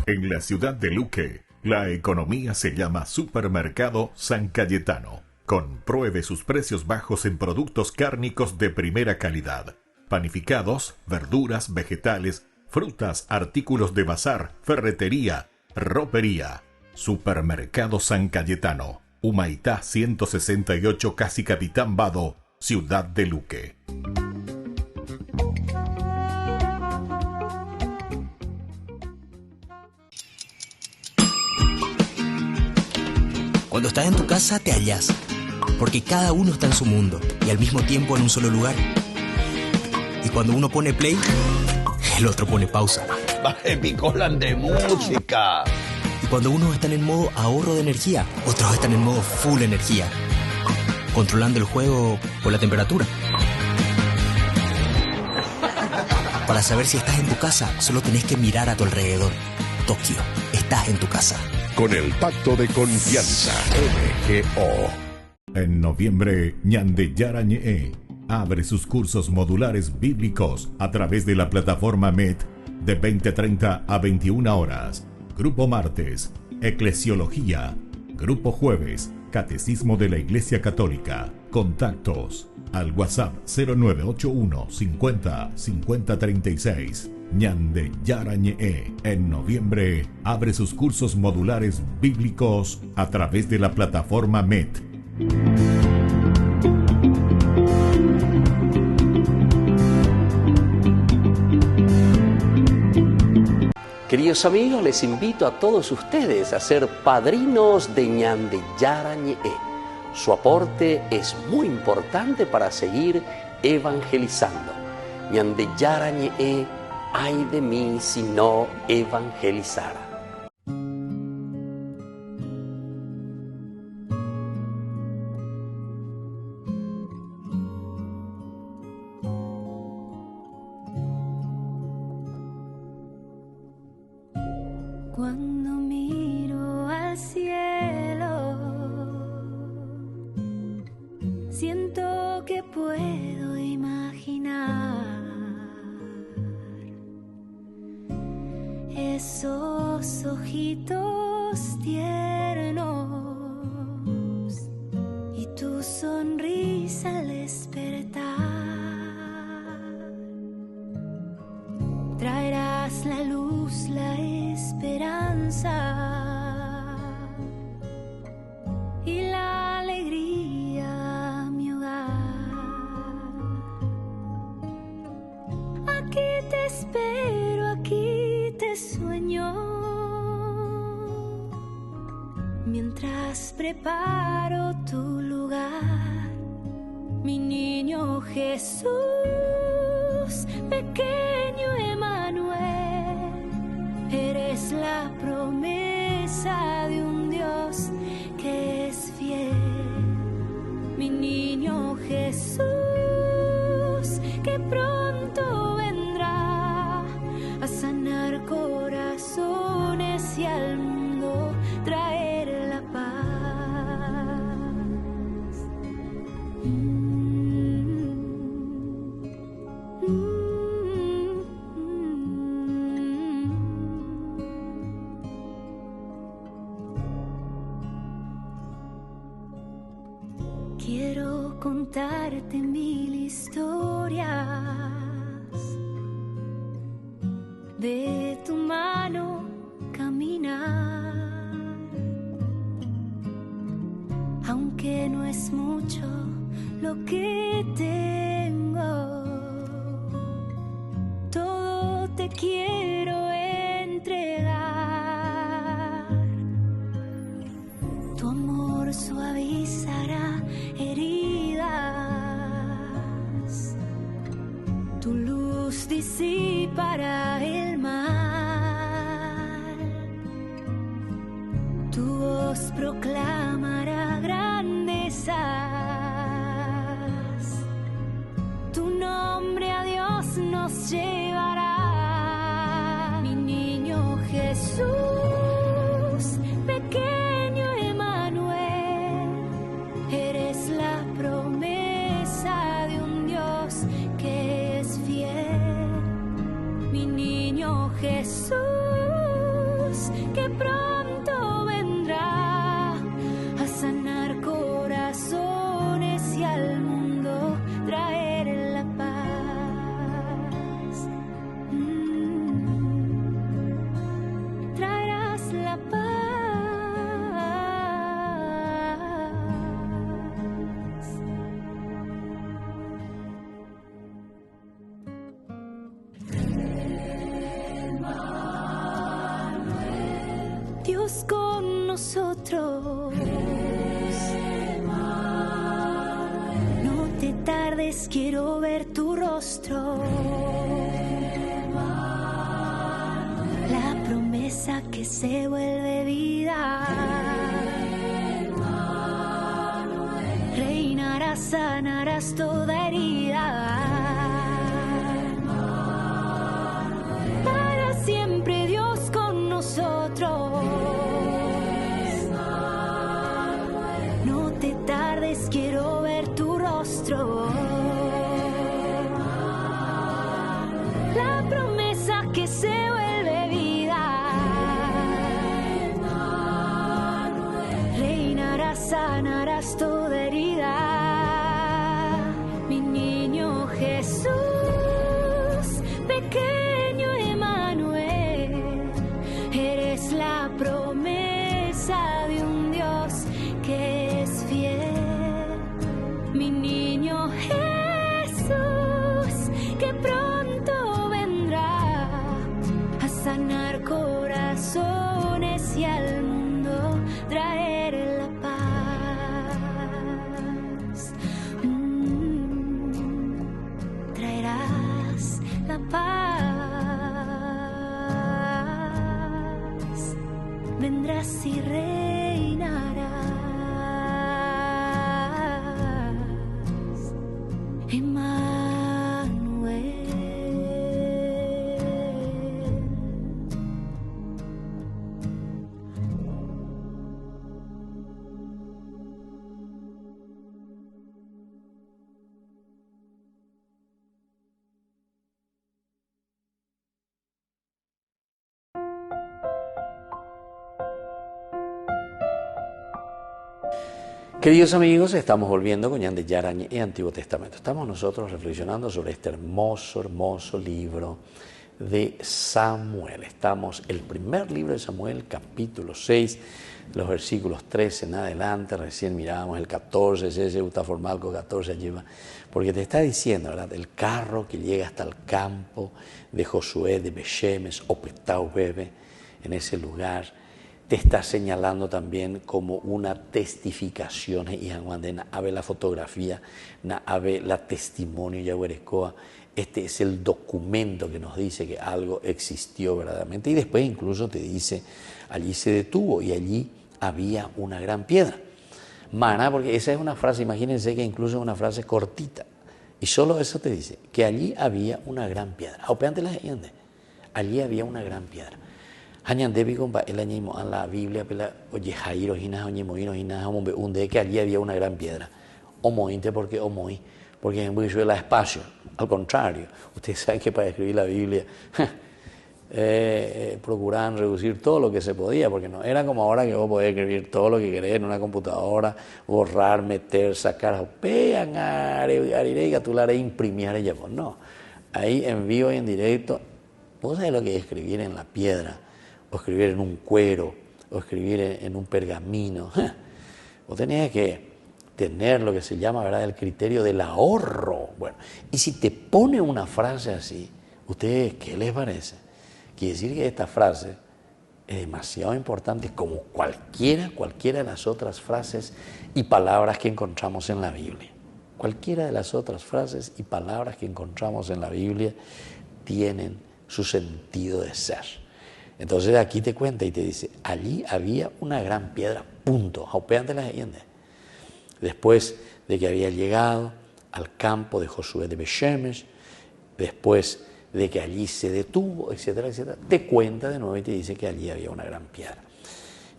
En la ciudad de Luque, la economía se llama Supermercado San Cayetano. Compruebe sus precios bajos en productos cárnicos de primera calidad. Panificados, verduras, vegetales, frutas, artículos de bazar, ferretería, ropería. Supermercado San Cayetano, Humaitá 168, casi Capitán Vado, Ciudad de Luque. Cuando estás en tu casa te hallas, porque cada uno está en su mundo y al mismo tiempo en un solo lugar. Y cuando uno pone play, el otro pone pausa. Baje picolan de música. Y cuando unos están en modo ahorro de energía, otros están en modo full energía, controlando el juego por la temperatura. Para saber si estás en tu casa, solo tenés que mirar a tu alrededor. Tokio, estás en tu casa. Con el Pacto de Confianza, MGO. En noviembre, Ñandeyara Ñe'e abre sus cursos modulares bíblicos a través de la plataforma MET de 20:30 a 21 horas. Grupo martes, Eclesiología. Grupo jueves, Catecismo de la Iglesia Católica. Contactos al WhatsApp 0981 50 50 36. Ñandeyara Ñe'e en noviembre abre sus cursos modulares bíblicos a través de la plataforma MET. Queridos amigos, les invito a todos ustedes a ser padrinos de Ñandeyara Ñe'e. Su aporte es muy importante para seguir evangelizando. Ñandeyara Ñe'e, ay de mí si no evangelizara. Cuando miro al cielo, siento que puedo imaginar esos ojitos tiernos y tu sonrisa al despertar. Traerás la luz, la esperanza y la alegría a mi hogar. Aquí te espero, aquí te sueño, mientras preparo tu lugar, mi niño Jesús, pequeño Emmanuel, eres la promesa de un Dios que es fiel, mi niño Jesús, que pronto vendrá a sanar corazones y al mundo traer la paz. Quiero contarte 1000 historias de tu mano caminar, aunque no es mucho lo que tengo, todo te quiero entregar. Tu amor suavizará heridas, tu luz disipará el mal, tu voz proclamará grandezas, tu nombre a Dios nos llevará, mi niño Jesús, pequeño Emmanuel, eres la promesa de un Dios que es fiel, mi niño tardes quiero ver tu rostro. La promesa que se vuelve vida. Reinarás, sanarás toda herida. Para siempre Dios con nosotros. No te tardes, quiero ver tu rostro. La promesa que se vuelve vida. Reinarás, sanarás toda herida. Mi niño Jesús, pequeño Emmanuel, eres la promesa de un Dios que es fiel. Mi niño Jesús, que pronto vendrá a sanar corazones y al mundo traer la paz. Traerás la paz. Vendrás y reinarás. Queridos amigos, estamos volviendo con Ñande Yarañe y Antiguo Testamento. Estamos nosotros reflexionando sobre este hermoso, hermoso libro de Samuel. Estamos el primer libro de Samuel, capítulo 6, los versículos 13 en adelante. Recién mirábamos el 14, ese Utaformalco 14 lleva, porque te está diciendo, ¿verdad? El carro que llega hasta el campo de Josué de Beshemes o Petau Bebe, en ese lugar. Te está señalando también como una testificación y ave la fotografía, ave la testimonio yahuerecoa. Este es el documento que nos dice que algo existió verdaderamente. Y después incluso te dice, allí se detuvo y allí había una gran piedra. Maná, porque esa es una frase, imagínense que incluso es una frase cortita. Y solo eso te dice, que allí había una gran piedra. Allí había una gran piedra. En la Biblia, que allí había una gran piedra. Porque en Venezuela espacio. Al contrario, ustedes saben que para escribir la Biblia procuraban reducir todo lo que se podía, porque no era como ahora que vos podés escribir todo lo que querés en una computadora, borrar, meter, sacar, imprimir, no. Ahí en vivo y en directo, vos sabés lo que es escribir en la piedra, o escribir en un cuero, o escribir en un pergamino. Vos tenías que tener lo que se llama, ¿verdad?, el criterio del ahorro. Bueno, y si te pone una frase así, ¿ustedes qué les parece? Quiere decir que esta frase es demasiado importante como cualquiera de las otras frases y palabras que encontramos en la Biblia. Cualquiera de las otras frases y palabras que encontramos en la Biblia tienen su sentido de ser. Entonces aquí te cuenta y te dice, allí había una gran piedra, punto. Después de que había llegado al campo de Josué de Beshemes, después de que allí se detuvo, etcétera, etcétera, te cuenta de nuevo y te dice que allí había una gran piedra.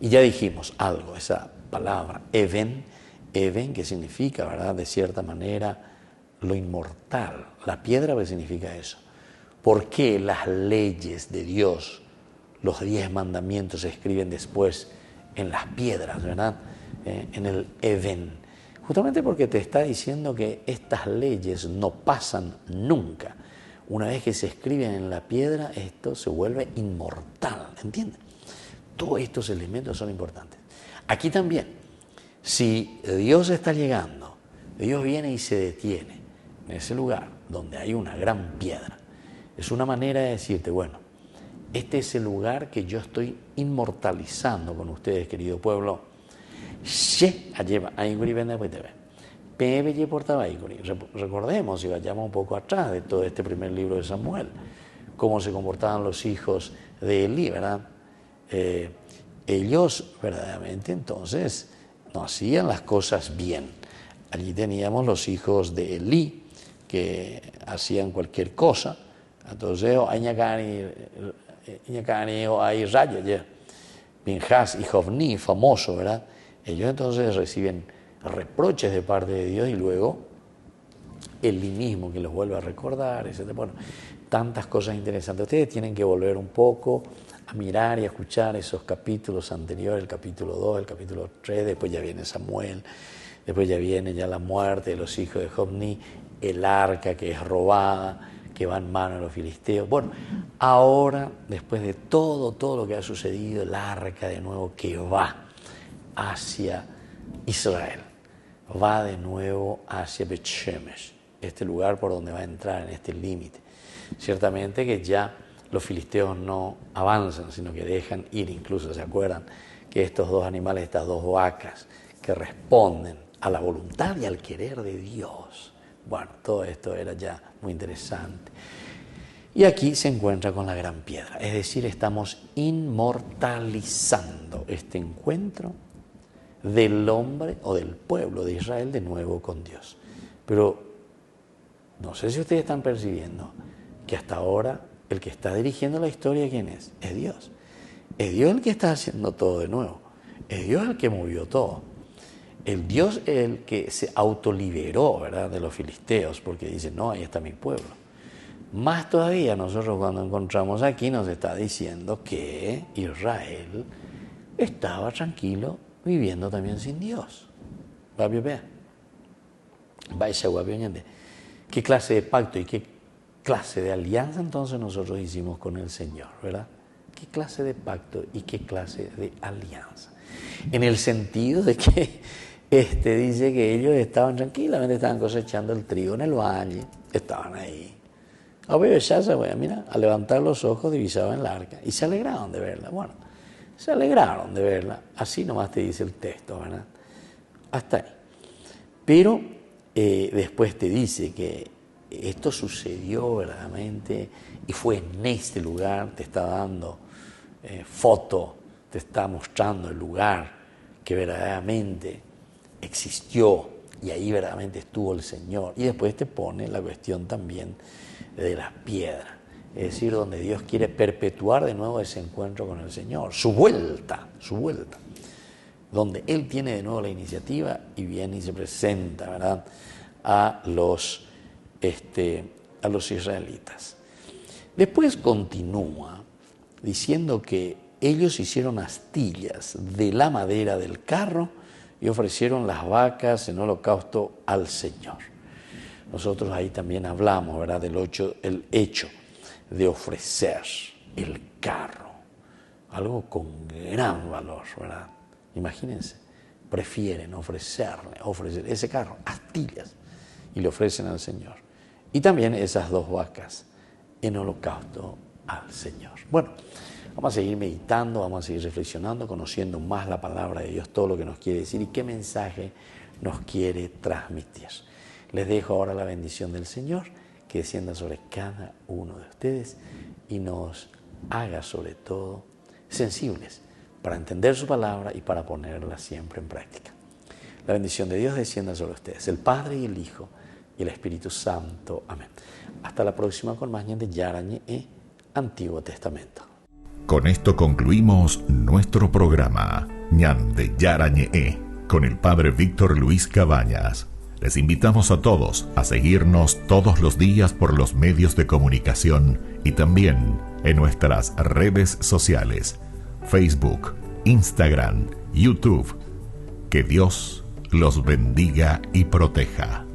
Y ya dijimos algo, esa palabra, Even, que significa, ¿verdad?, de cierta manera, lo inmortal. La piedra, ¿qué significa eso? ¿Por qué las leyes de Dios, los 10 mandamientos se escriben después en las piedras, ¿verdad? En el Even. Justamente porque te está diciendo que estas leyes no pasan nunca. Una vez que se escriben en la piedra, esto se vuelve inmortal, ¿entiendes? Todos estos elementos son importantes. Aquí también, si Dios está llegando, Dios viene y se detiene en ese lugar donde hay una gran piedra. Es una manera de decirte, bueno, este es el lugar que yo estoy inmortalizando con ustedes, querido pueblo. Pepe portaba ahí. Recordemos y vayamos un poco atrás de todo este primer libro de Samuel, cómo se comportaban los hijos de Elí, ¿verdad? Ellos verdaderamente entonces no hacían las cosas bien. Allí teníamos los hijos de Elí que hacían cualquier cosa. Entonces, hay Raya, Pinhas y Jovní, famoso, ¿verdad? Ellos entonces reciben reproches de parte de Dios y luego Elí mismo que los vuelve a recordar, etc. Bueno, tantas cosas interesantes. Ustedes tienen que volver un poco a mirar y a escuchar esos capítulos anteriores, el capítulo 2, el capítulo 3, después ya viene Samuel, después ya viene ya la muerte de los hijos de Jovní, el arca que es robada, que va en manos de los filisteos. Bueno, ahora, después de todo lo que ha sucedido, el arca de nuevo que va hacia Israel, va de nuevo hacia Bet-Shemesh, este lugar por donde va a entrar en este límite. Ciertamente que ya los filisteos no avanzan, sino que dejan ir. Incluso se acuerdan que estos dos animales, estas dos vacas, que responden a la voluntad y al querer de Dios. Bueno, todo esto era ya muy interesante. Y aquí se encuentra con la gran piedra, es decir, estamos inmortalizando este encuentro del hombre o del pueblo de Israel de nuevo con Dios. Pero no sé si ustedes están percibiendo que hasta ahora el que está dirigiendo la historia, ¿quién es? Es Dios. Es Dios el que está haciendo todo de nuevo. Es Dios el que movió todo. El Dios es el que se autoliberó, ¿verdad?, de los filisteos, porque dice, no, ahí está mi pueblo. Más todavía nosotros cuando encontramos aquí nos está diciendo que Israel estaba tranquilo viviendo también sin Dios. ¿Qué clase de pacto y qué clase de alianza entonces nosotros hicimos con el Señor, ¿verdad? ¿Qué clase de pacto y qué clase de alianza? En el sentido de que dice que ellos estaban tranquilamente, estaban cosechando el trigo en el valle, estaban ahí. A levantar los ojos divisaban el arca y se alegraron de verla. Bueno, se alegraron de verla, así nomás te dice el texto, ¿verdad? Hasta ahí. Pero después te dice que esto sucedió verdaderamente y fue en este lugar, te está dando foto, te está mostrando el lugar que verdaderamente existió y ahí verdaderamente estuvo el Señor. Y después te pone la cuestión también de la piedra, es decir, donde Dios quiere perpetuar de nuevo ese encuentro con el Señor, su vuelta, donde Él tiene de nuevo la iniciativa y viene y se presenta, ¿verdad?, a los israelitas. Después continúa diciendo que ellos hicieron astillas de la madera del carro y ofrecieron las vacas en holocausto al Señor. Nosotros ahí también hablamos, ¿verdad?, el hecho de ofrecer el carro, algo con gran valor, ¿verdad? Imagínense, prefieren ofrecer ese carro, astillas, y le ofrecen al Señor. Y también esas dos vacas en holocausto al Señor. Bueno, vamos a seguir meditando, vamos a seguir reflexionando, conociendo más la palabra de Dios, todo lo que nos quiere decir y qué mensaje nos quiere transmitir. Les dejo ahora la bendición del Señor, que descienda sobre cada uno de ustedes y nos haga sobre todo sensibles para entender su palabra y para ponerla siempre en práctica. La bendición de Dios descienda sobre ustedes, el Padre y el Hijo y el Espíritu Santo. Amén. Hasta la próxima con más Ñande Yarañe Antiguo Testamento. Con esto concluimos nuestro programa Ñande Yarañe con el Padre Víctor Luis Cabañas. Les invitamos a todos a seguirnos todos los días por los medios de comunicación y también en nuestras redes sociales, Facebook, Instagram, YouTube. Que Dios los bendiga y proteja.